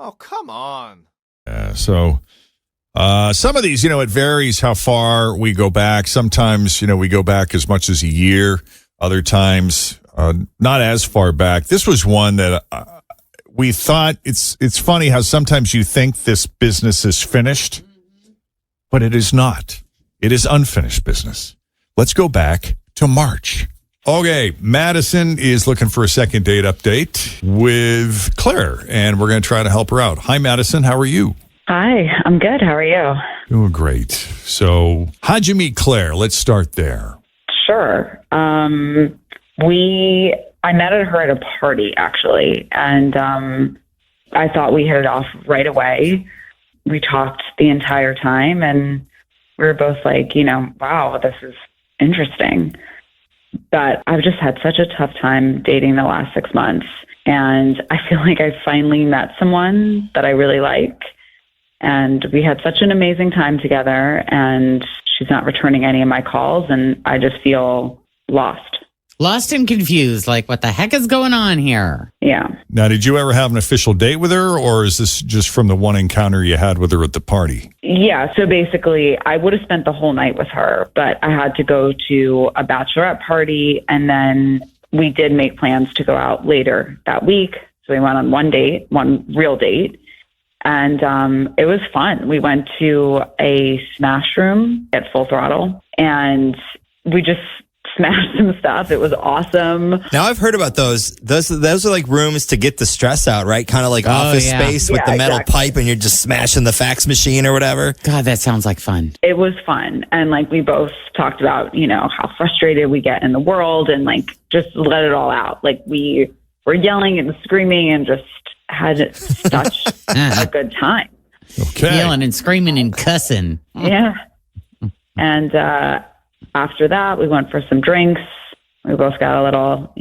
Oh, come on. So some of these, it varies how far we go back. Sometimes, we go back as much as a year. Other times, not as far back. This was one that we thought it's funny how sometimes you think this business is finished, but it is not. It is unfinished business. Let's go back to March. Okay, Madison is looking for a second date update with Claire, and we're going to try to help her out. Hi, Madison. How are you? Hi, I'm good. How are you? Doing great. So how'd you meet Claire? Let's start there. Sure. I met her at a party, actually, and I thought we hit it off right away. We talked the entire time, and we were both like, wow, this is interesting. But I've just had such a tough time dating the last 6 months, and I feel like I finally met someone that I really like, and we had such an amazing time together, and she's not returning any of my calls, and I just feel lost. Lost and confused, like what the heck is going on here? Yeah. Now, did you ever have an official date with her, or is this just from the one encounter you had with her at the party? Yeah, so basically, I would have spent the whole night with her, but I had to go to a bachelorette party, and then we did make plans to go out later that week. So we went on one real date, and it was fun. We went to a smash room at Full Throttle, and we just smashed some stuff. It was awesome. Now I've heard about those. Those are like rooms to get the stress out, right? Kind of like office space with the metal pipe, and you're just smashing the fax machine or whatever. God, that sounds like fun. It was fun. And we both talked about, how frustrated we get in the world and just let it all out. We were yelling and screaming and just had such a good time. Okay. Yelling and screaming and cussing. Yeah. And, after that, we went for some drinks. We both got a little,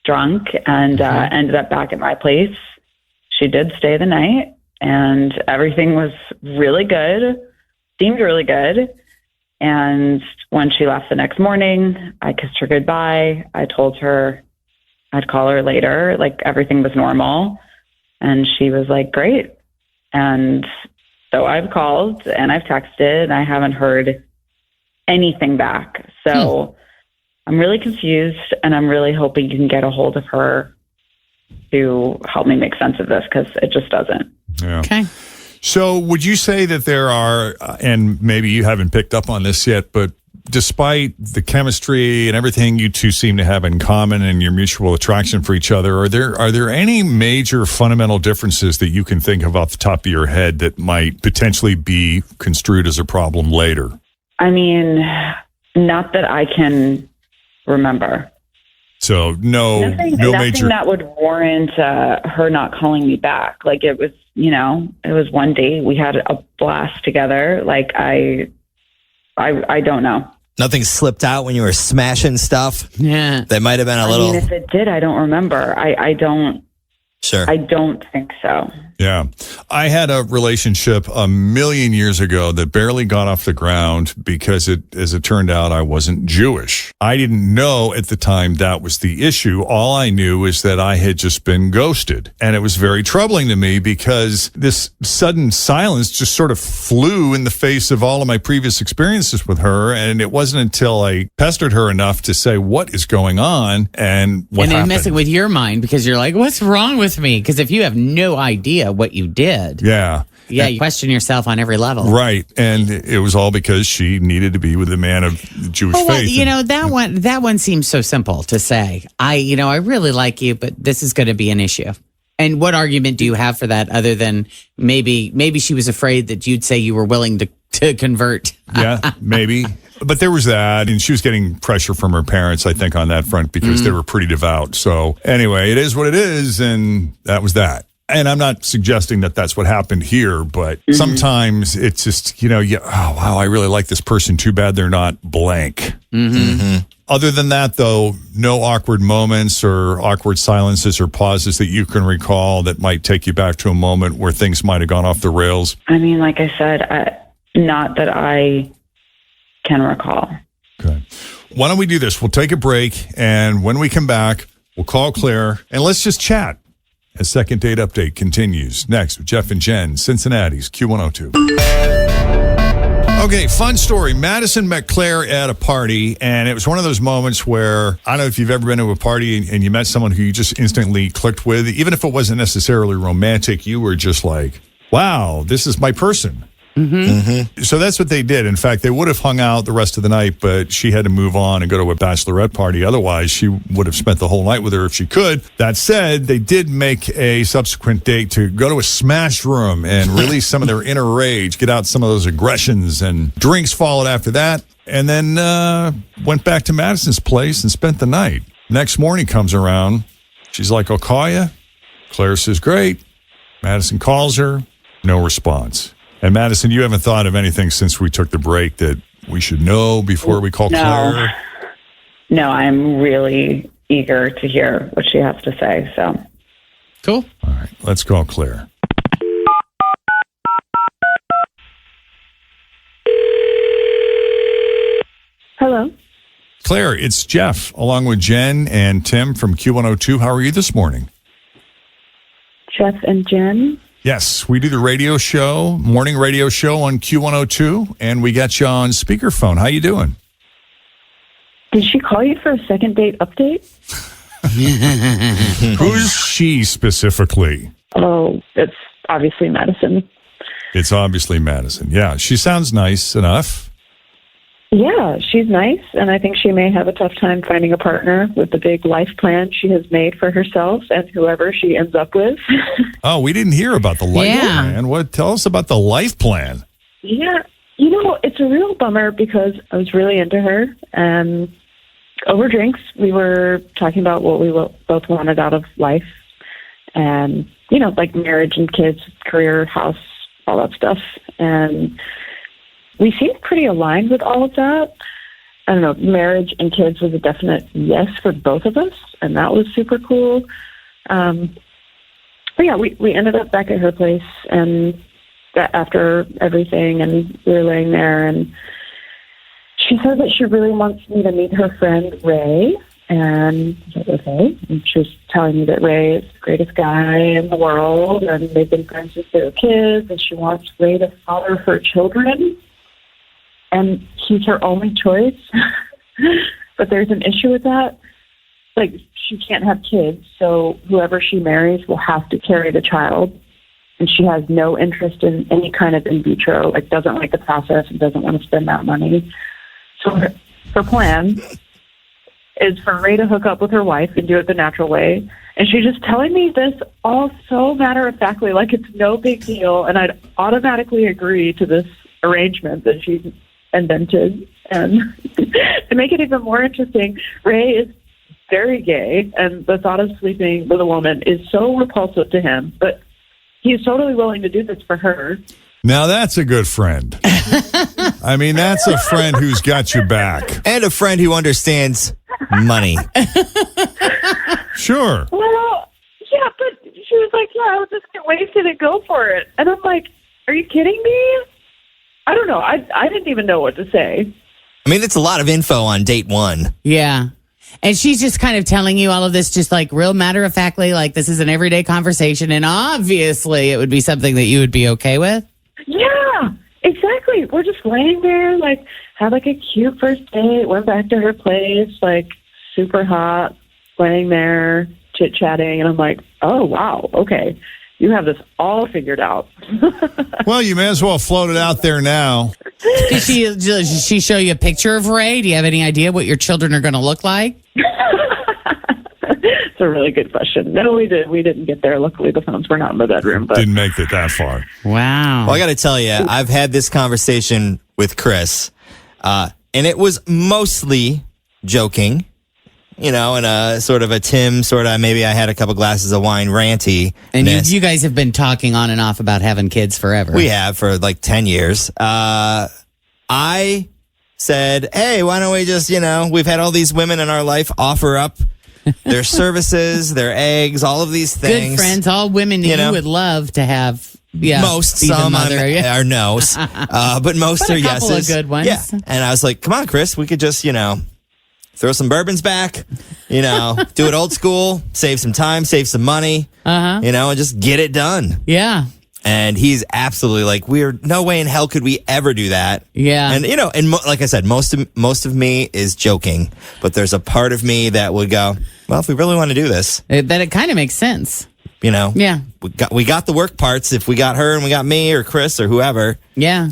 drunk and ended up back at my place. She did stay the night, and everything was really good, seemed really good. And when she left the next morning, I kissed her goodbye. I told her I'd call her later, everything was normal. And she was like, great. And so I've called and I've texted, and I haven't heard anything back. So I'm really confused, and I'm really hoping you can get a hold of her to help me make sense of this, because it just doesn't. Yeah. Okay. So would you say that there are, and maybe you haven't picked up on this yet, but despite the chemistry and everything you two seem to have in common and your mutual attraction for each other, are there any major fundamental differences that you can think of off the top of your head that might potentially be construed as a problem later? I mean, not that I can remember. So nothing major that would warrant her not calling me back. It was, it was one date. We had a blast together. I don't know. Nothing slipped out when you were smashing stuff? Yeah. That might have been a little... I mean, if it did, I don't remember. I don't... Sure. I don't think so. Yeah. I had a relationship a million years ago that barely got off the ground because as it turned out, I wasn't Jewish. I didn't know at the time that was the issue. All I knew is that I had just been ghosted. And it was very troubling to me because this sudden silence just sort of flew in the face of all of my previous experiences with her. And it wasn't until I pestered her enough to say, what is going on? And what happened? And messing with your mind because you're like, what's wrong with me? Because if you have no idea what you did, you question yourself on every level, right? And it was all because she needed to be with a man of Jewish faith. That one seems so simple to say. I really like you, but this is going to be an issue. And what argument do you have for that, other than maybe she was afraid that you'd say you were willing to convert? Yeah, maybe. But there was that, and she was getting pressure from her parents, I think, on that front because they were pretty devout. So anyway, it is what it is, and that was that. And I'm not suggesting that that's what happened here, but sometimes it's just, oh, wow, I really like this person. Too bad they're not blank. Other than that, though, no awkward moments or awkward silences or pauses that you can recall that might take you back to a moment where things might have gone off the rails? I mean, like I said, not that I can recall. Okay. Why don't we do this? We'll take a break, and when we come back, we'll call Claire, and let's just chat. A second date update continues next with Jeff and Jen, Cincinnati's Q102. Okay, fun story. Madison met Claire at a party, and it was one of those moments where, I don't know if you've ever been to a party and you met someone who you just instantly clicked with. Even if it wasn't necessarily romantic, you were just like, wow, this is my person. So that's what they did. In fact, they would have hung out the rest of the night, but she had to move on and go to a bachelorette party. Otherwise, she would have spent the whole night with her if she could. That said, they did make a subsequent date to go to a smash room and release some of their inner rage, get out some of those aggressions, and drinks followed after that. And then went back to Madison's place and spent the night. Next morning comes around. She's like, I'll call you. Claire says, great. Madison calls her. No response. And Madison, you haven't thought of anything since we took the break that we should know before we call Claire? No, I'm really eager to hear what she has to say. So, cool. All right, let's call Claire. hello. Claire, it's Jeff, along with Jen and Tim from Q102. How are you this morning? Jeff and Jen. Yes, we do the radio show, morning radio show on Q102, and we got you on speakerphone. How you doing? Did she call you for a second date update? Who's she specifically? Oh, it's obviously Madison. It's obviously Madison. Yeah, she sounds nice enough. Yeah, she's nice, and I think she may have a tough time finding a partner with the big life plan she has made for herself and whoever she ends up with. Oh, we didn't hear about the life plan. What? Tell us about the life plan. Yeah, you know, it's a real bummer because I was really into her, and over drinks, we were talking about what we both wanted out of life, and, you know, like marriage and kids, career, house, all that stuff, and we seemed pretty aligned with all of that. I don't know, marriage and kids was a definite yes for both of us, and that was super cool. But yeah, we ended up back at her place, and after everything, and we were laying there, and she said that she really wants me to meet her friend Ray, and I said, okay. And she was telling me that Ray is the greatest guy in the world, and they've been friends since they were kids, and she wants Ray to father her children. And he's her only choice. But there's an issue with that. Like, she can't have kids, so whoever she marries will have to carry the child. And she has no interest in any kind of in vitro, like doesn't like the process and doesn't want to spend that money. So her plan is for Ray to hook up with her wife and do it the natural way. And she's just telling me this all so matter-of-factly, like it's no big deal. And I'd automatically agree to this arrangement that she's invented. And to make it even more interesting, Ray is very gay, and the thought of sleeping with a woman is so repulsive to him, but he's totally willing to do this for her. Now that's a good friend. I mean, that's a friend who's got your back. And a friend who understands money. Sure. Well, yeah, but she was like, yeah, I'll just get wasted and go for it. And I'm like, are you kidding me? I don't know. I didn't even know what to say. I mean, it's a lot of info on date one. Yeah. And she's just kind of telling you all of this just like real matter-of-factly, like this is an everyday conversation, and obviously it would be something that you would be okay with. Yeah, exactly. We're just laying there, like, had like a cute first date, went back to her place, like super hot, laying there, chit-chatting, and I'm like, oh, wow, okay. You have this all figured out. Well, you may as well float it out there now. Did she show you a picture of Ray? Do you have any idea what your children are going to look like? It's a really good question. No, we didn't get there. Luckily, the phones were not in the bedroom. But didn't make it that far. Wow. Well, I got to tell you, I've had this conversation with Chris, and it was mostly joking. You know, and a sort of a Tim sort of, maybe I had a couple glasses of wine ranty. And you guys have been talking on and off about having kids forever. We have for like 10 years. I said, hey, why don't we just, you know, we've had all these women in our life offer up their services, their eggs, all of these things. Good friends, all women that you would love to have. Yeah, most, some are no's, but most are yeses. A couple of good ones. Yeah. And I was like, come on, Chris, we could just, you know, throw some bourbons back, do it old school, save some time, save some money, and just get it done. Yeah. And he's absolutely like, no way in hell could we ever do that. Yeah. And, like I said, most of me is joking, but there's a part of me that would go, well, if we really want to do this. That it kind of makes sense. Yeah. We got the work parts. If we got her and we got me or Chris or whoever. Yeah.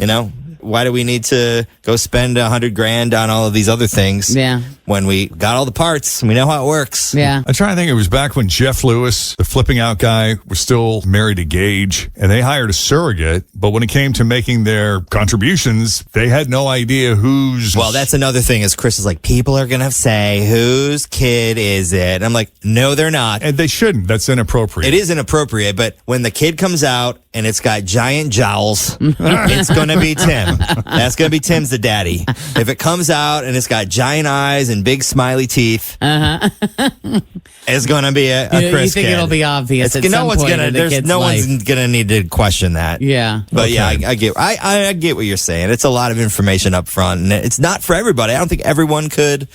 Why do we need to go spend $100,000 on all of these other things? Yeah. When we got all the parts and we know how it works. Yeah. I'm trying to think. It was back when Jeff Lewis, the flipping out guy, was still married to Gage, and they hired a surrogate. But when it came to making their contributions, they had no idea whose. Well, that's another thing. Is Chris is like, people are gonna say, whose kid is it? And I'm like, no, they're not. And they shouldn't. That's inappropriate. It is inappropriate. But when the kid comes out and it's got giant jowls, it's gonna be Tim. That's gonna be Tim's the daddy. If it comes out and it's got giant eyes and big smiley teeth, it's gonna be a Chris You think kid. it'll be obvious at no some one's point gonna. in the There's kid's no life. one's gonna need to question that. Yeah. But Okay. yeah, I get. I get what you're saying. It's a lot of information up front, and it's not for everybody. I don't think everyone could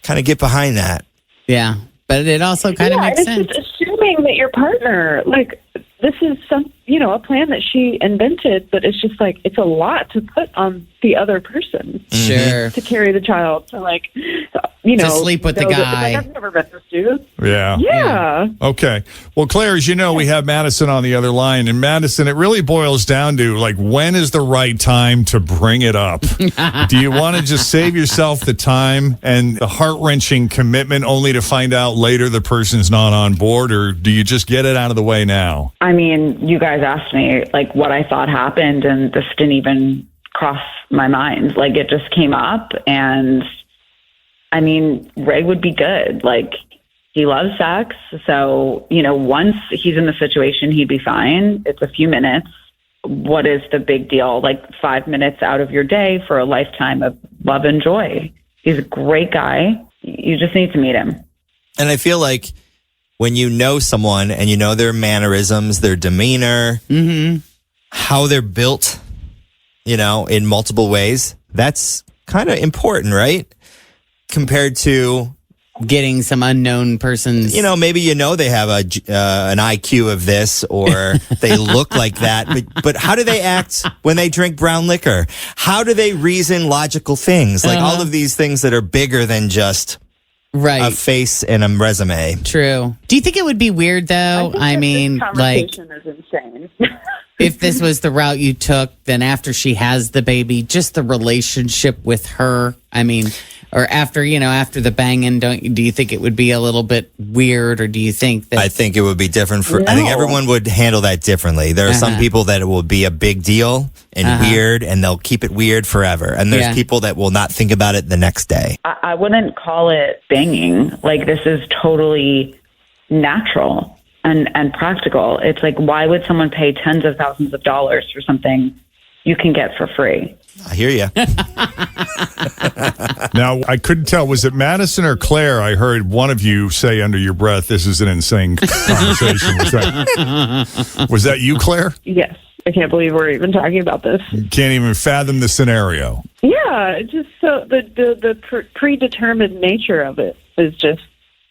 kind of get behind that. Yeah. But it also kind of makes it's sense. just assuming that your partner, this is a plan that she invented, but it's just it's a lot to put on the other person Sure. to carry the child. So To sleep with the guy. I've never met this dude. Yeah. Yeah. Okay. Well, Claire, as you know, we have Madison on the other line. And Madison, it really boils down to when is the right time to bring it up? Do you want to just save yourself the time and the heart-wrenching commitment only to find out later the person's not on board? Or do you just get it out of the way now? I mean, you guys asked me what I thought happened, and this didn't even cross my mind. It just came up, and I mean, Ray would be good. He loves sex. So, once he's in the situation, he'd be fine. It's a few minutes. What is the big deal? 5 minutes out of your day for a lifetime of love and joy. He's a great guy. You just need to meet him. And I feel like when you know someone and you know their mannerisms, their demeanor, how they're built, in multiple ways, that's kind of important, right? Compared to Getting some unknown person's. maybe they have an IQ of this, or they look like that. But how do they act when they drink brown liquor? How do they reason logical things? All of these things that are bigger than just Right. a face and a resume. True. Do you think it would be weird though? I mean, this conversation is insane. if this was the route you took, then after she has the baby, just the relationship with her, I mean, or after the banging, do you think it would be a little bit weird, or do you think that? I think it would be different I think everyone would handle that differently. There are some people that it will be a big deal and weird, and they'll keep it weird forever. And there's people that will not think about it the next day. I wouldn't call it banging. This is totally natural and practical. It's why would someone pay tens of thousands of dollars for something you can get for free? I hear you. Now, I couldn't tell. Was it Madison or Claire? I heard one of you say under your breath, "This is an insane conversation." Was that you, Claire? Yes. I can't believe we're even talking about this. Can't even fathom the scenario. Yeah, it's just so the predetermined nature of it is just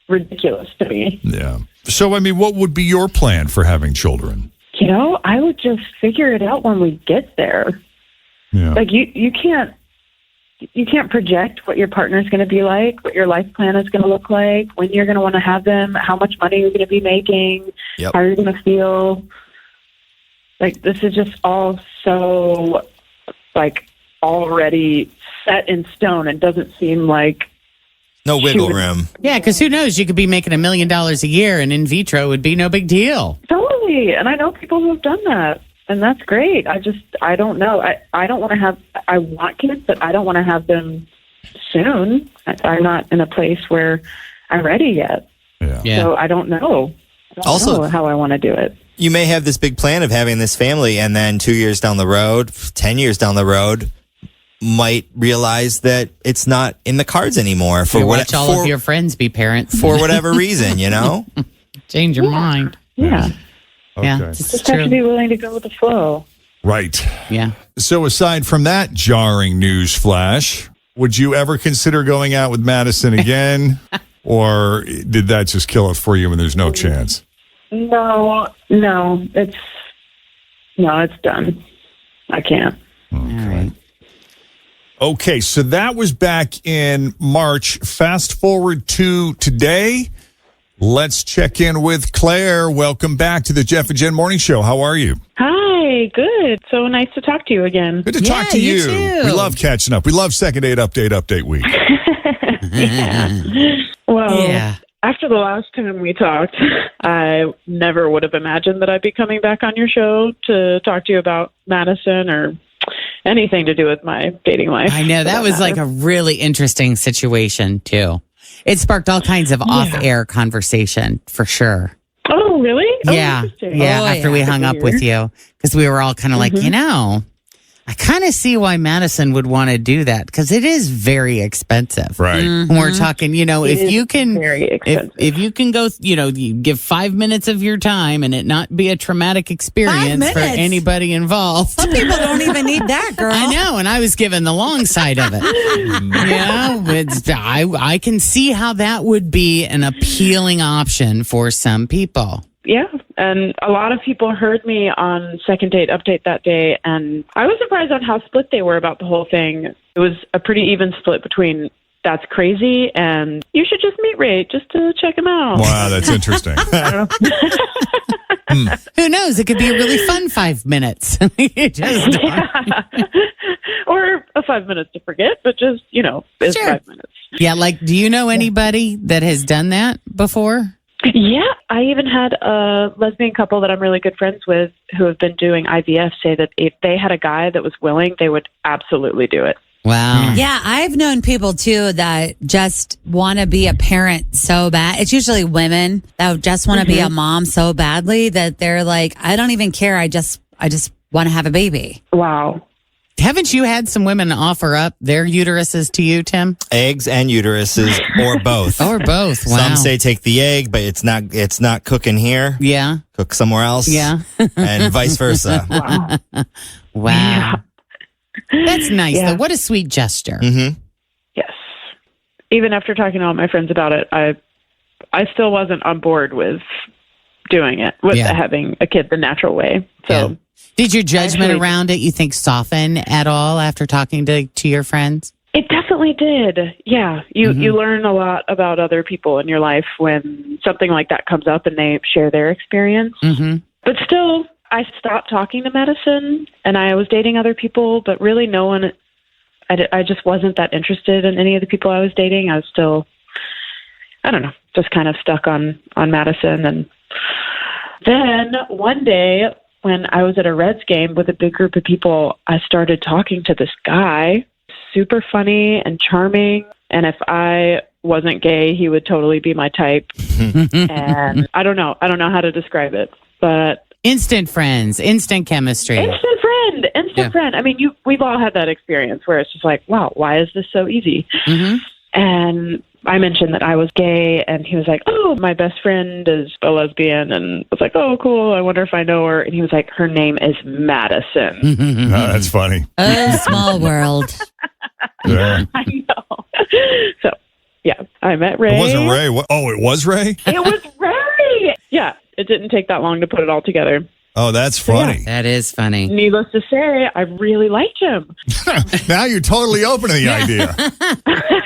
ridiculous to me. Yeah. So, I mean, what would be your plan for having children? I would just figure it out when we get there. Yeah. You can't project what your partner's going to be like, what your life plan is going to look like, when you're going to want to have them, how much money you're going to be making, how you're going to feel. This is just all so already set in stone, and doesn't seem like No wiggle room. Yeah, because who knows? You could be making $1 million a year, and in vitro would be no big deal. Totally. And I know people who have done that, and that's great. I don't know. I don't want to have, I want kids, but I don't want to have them soon. I'm not in a place where I'm ready yet. Yeah. So I don't know. I don't know how I want to do it. You may have this big plan of having this family, and then 2 years down the road, 10 years down the road, might realize that it's not in the cards anymore for watch all of your friends be parents for whatever reason, change your mind. Yeah. Okay. Yeah, it's Just have true. to be willing to go with the flow. Right. Yeah. So aside from that jarring news flash, would you ever consider going out with Madison again? Or did that just kill it for you and there's no chance? No, it's done. I can't. All right. Okay, so that was back in March. Fast forward to today. Let's check in with Claire. Welcome back to the Jeff and Jen Morning Show. How are you? Hi, good. So nice to talk to you again. Good to talk to you you. too. We love catching up. We love Second Date Update week. Well, Yeah. after the last time we talked, I never would have imagined that I'd be coming back on your show to talk to you about Madison or anything to do with my dating life. I know that was like a really interesting situation too. It sparked all kinds of off-air conversation for sure. Oh, really? Oh, Yeah. interesting. Yeah. Oh, After we hung up with you, because we were all kind of like, I kind of see why Madison would want to do that because it is very expensive. Right. When we're talking, if you can, very expensive. if you can go, you give 5 minutes of your time and it not be a traumatic experience for minutes? anybody involved. Some people don't even need that, girl. I know, and I was given the long side of it. I can see how that would be an appealing option for some people. Yeah, and a lot of people heard me on Second Date Update that day, and I was surprised on how split they were about the whole thing. It was a pretty even split between that's crazy and you should just meet Ray just to check him out. Wow, that's interesting. Who knows? It could be a really fun 5 minutes. You just Or a 5 minutes to forget, but just, it's Sure. 5 minutes. Yeah, do you know anybody that has done that before? Yeah, I even had a lesbian couple that I'm really good friends with who have been doing IVF say that if they had a guy that was willing, they would absolutely do it. Wow. Yeah, I've known people too that just want to be a parent so bad. It's usually women that just want to be a mom so badly that they're like, I don't even care. I just want to have a baby. Wow. Haven't you had some women offer up their uteruses to you, Tim? Eggs and uteruses, or both. Or both. Wow. Some say take the egg, but it's not cooking here. Yeah. Cook somewhere else. Yeah. And vice versa. Wow. Wow. That's nice, Yeah. though. What a sweet gesture. Mm-hmm. Yes. Even after talking to all my friends about it, I still wasn't on board with doing it, with having a kid the natural way. So. Yeah. Did your judgment Actually- around it, you think, soften at all after talking to your friends? It definitely did. Yeah. You learn a lot about other people in your life when something like that comes up and they share their experience. Mm-hmm. But still, I stopped talking to Madison and I was dating other people, but really no one, I just wasn't that interested in any of the people I was dating. I was still, I don't know, just kind of stuck on Madison. And then one day when I was at a Reds game with a big group of people, I started talking to this guy, super funny and charming. And if I wasn't gay, he would totally be my type. And I don't know how to describe it, but Instant friends, instant chemistry. instant friend. I mean, we've all had that experience where it's just like, wow, why is this so easy? Mm-hmm. And I mentioned that I was gay, and he was like, oh, my best friend is a lesbian. And I was like, oh, cool. I wonder if I know her. And he was like, her name is Madison. Oh, that's funny. Oh, small world. Yeah. I know. So, yeah, I met Ray. It wasn't Ray. Oh, it was Ray? It was Ray. Yeah, it didn't take that long to put it all together. Oh, that's funny. That is funny. Needless to say, I really liked him. Now you're totally open to the idea.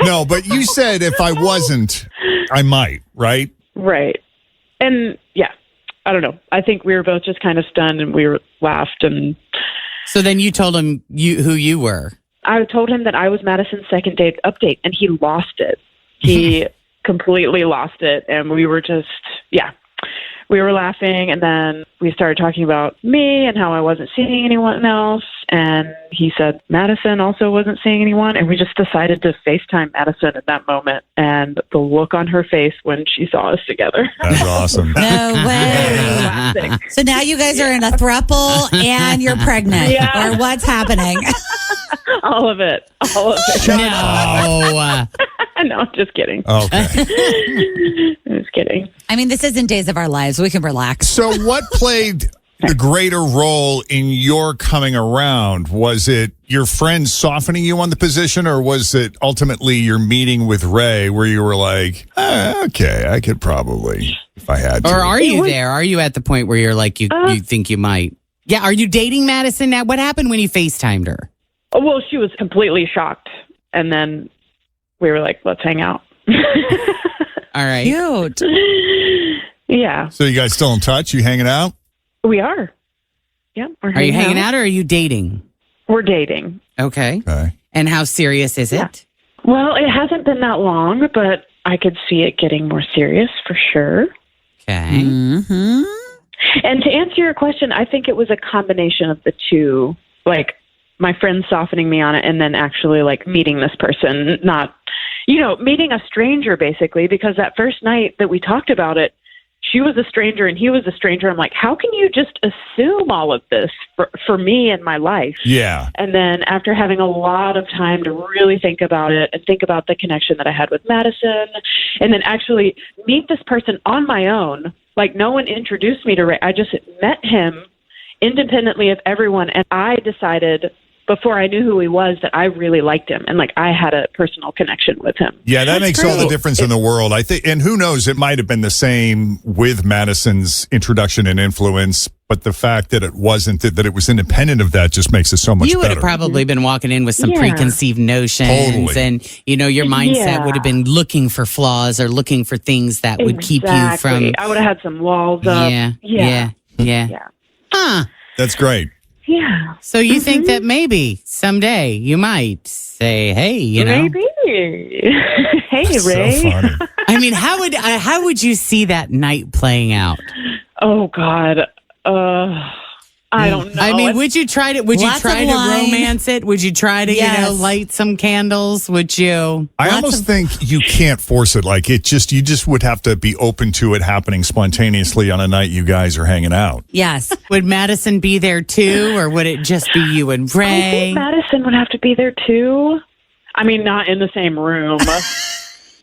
No, but you said if I wasn't, I might, right? Right. And yeah, I don't know. I think we were both just kind of stunned and we laughed. And So then you told him who you were. I told him that I was Madison's Second Date Update, and he lost it. He completely lost it. And we were just, we were laughing, and then we started talking about me and how I wasn't seeing anyone else. And he said Madison also wasn't seeing anyone. And we just decided to FaceTime Madison at that moment. And the look on her face when she saw us together. That's awesome. No way. Classic. So now you guys are in a throuple and you're pregnant. Yeah. Or what's happening? All of it. No. No, just kidding. Okay. Just kidding. I mean, this isn't Days of Our Lives. We can relax. So what played the greater role in your coming around? Was it your friends softening you on the position, or was it ultimately your meeting with Ray where you were like, okay, I could probably, if I had to? Or are you there? Are you at the point where you're like, you think you might? Yeah. Are you dating Madison now? What happened when you FaceTimed her? Well, she was completely shocked. And then we were like, let's hang out. All right. Cute. Yeah. So you guys still in touch? You hanging out? We are. Yeah. Are you hanging out or are you dating? We're dating. Okay. Okay. And how serious is it? Well, it hasn't been that long, but I could see it getting more serious for sure. Okay. Mm-hmm. And to answer your question, I think it was a combination of the two, like my friends softening me on it and then actually like meeting this person, not, meeting a stranger basically, because that first night that we talked about it, she was a stranger and he was a stranger. I'm like, how can you just assume all of this for me and my life? Yeah. And then after having a lot of time to really think about it and think about the connection that I had with Madison, and then actually meet this person on my own, like no one introduced me to Ray. I just met him independently of everyone. And I decided before I knew who he was that I really liked him and like I had a personal connection with him. Yeah, that makes all the difference in the world. I think, and who knows, it might have been the same with Madison's introduction and influence, but the fact that it wasn't, that it was independent of that just makes it so much better. You would have probably been walking in with some preconceived notions. Totally. And, your mindset would have been looking for flaws or looking for things that would keep you from. I would have had some walls up. Yeah. Huh. That's great. Yeah. So you think that maybe someday you might say, hey, Maybe. Hey, Ray. So funny. I mean, how would you see that night playing out? Oh, God. I don't know. I mean, would you try to wine. romance it? Would you try to, light some candles? Would you? I almost think you can't force it. Like you just would have to be open to it happening spontaneously on a night you guys are hanging out. Yes. Would Madison be there too, or would it just be you and I Ray? think Madison would have to be there, too. I mean, not in the same room.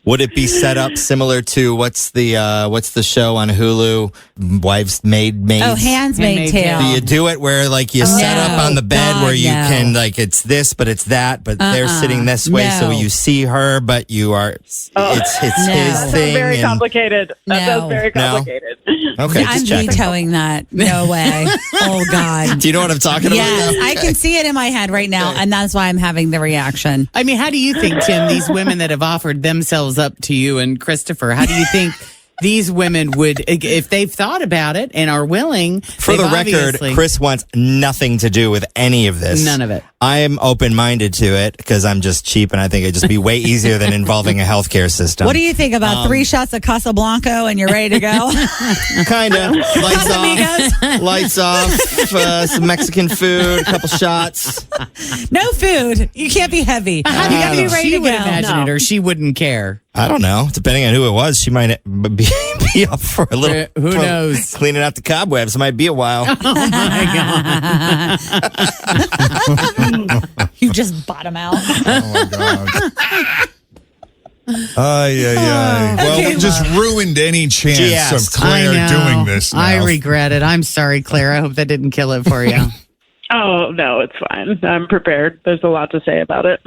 Would it be set up similar to what's the show on Hulu, Wives Maids? Oh, Handmaid's Tale. Do you do it where like you set up on the bed where you can like it's this but it's that, but they're sitting this way so you see her, but you are it's his thing. Very complicated. That sounds very complicated. Okay, I'm just checking. vetoing that. No way. Oh, God. Do you know what I'm talking about? Yes, now? I can see it in my head right now, and that's why I'm having the reaction. I mean, how do you think, Tim, these women that have offered themselves up to you and Christopher, how do you think these women would, if they've thought about it and are willing? For the record, Chris wants nothing to do with any of this. None of it. I am open-minded to it because I'm just cheap and I think it'd just be way easier than involving a healthcare system. What do you think about 3 shots of Casablanca and you're ready to go? Kind of. Lights off, some Mexican food, a couple shots. No food. You can't be heavy. You How do you got to be ready she to would go. imagine it, or she wouldn't care. I don't know. Depending on who it was, she might be up for a little. Who knows? Cleaning out the cobwebs. It might be a while. Oh, my God. You just bottom out. Oh, my God. Well, we just ruined any chance of Claire doing this now. I regret it. I'm sorry, Claire. I hope that didn't kill it for you. Oh, no, it's fine. I'm prepared. There's a lot to say about it.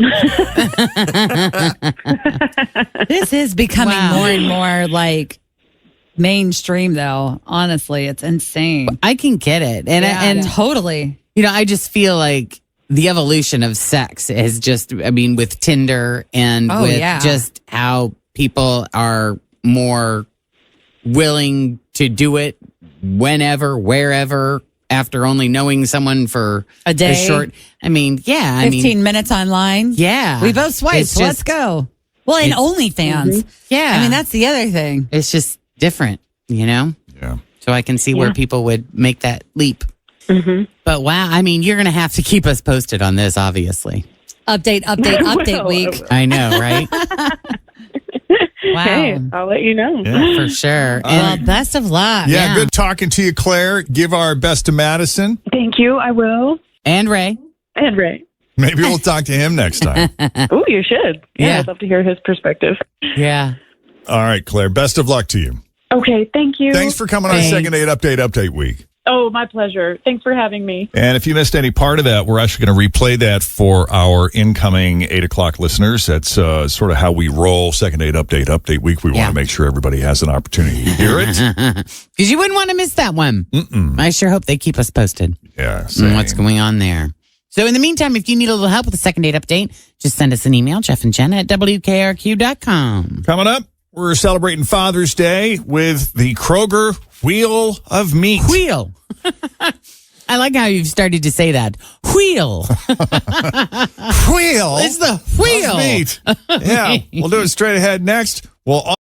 This is becoming more and more like mainstream, though. Honestly, it's insane. I can get it. And totally. I just feel like the evolution of sex is just, with Tinder and just how people are more willing to do it whenever, wherever, after only knowing someone for a day. Short. 15 minutes online. Yeah. We both swiped. So let's go. Well, and OnlyFans. Mm-hmm. Yeah. That's the other thing. It's just different, Yeah. So I can see where people would make that leap. Mm-hmm. But wow, you're going to have to keep us posted on this, obviously. Update week. I know, right? Wow. Hey, I'll let you know. Yeah. For sure. Well, best of luck. Yeah, good talking to you, Claire. Give our best to Madison. Thank you. I will. And Ray. And Ray. Maybe we'll talk to him next time. Oh, you should. Yeah. I'd love to hear his perspective. Yeah. All right, Claire. Best of luck to you. Okay, thank you. Thanks for coming on Second Date Update Week. Oh, my pleasure. Thanks for having me. And if you missed any part of that, we're actually going to replay that for our incoming 8 o'clock listeners. That's sort of how we roll. Second date update week. We want to make sure everybody has an opportunity to hear it. Because you wouldn't want to miss that one. I sure hope they keep us posted. Yeah, on what's going on there. So in the meantime, if you need a little help with the second date update, just send us an email, Jeff and Jenn at WKRQ.com. Coming up, we're celebrating Father's Day with the Kroger Wheel of Meat. Wheel. I like how you've started to say that. Wheel. Wheel? It's the wheel. Of meat. Yeah, we'll do it straight ahead next. We'll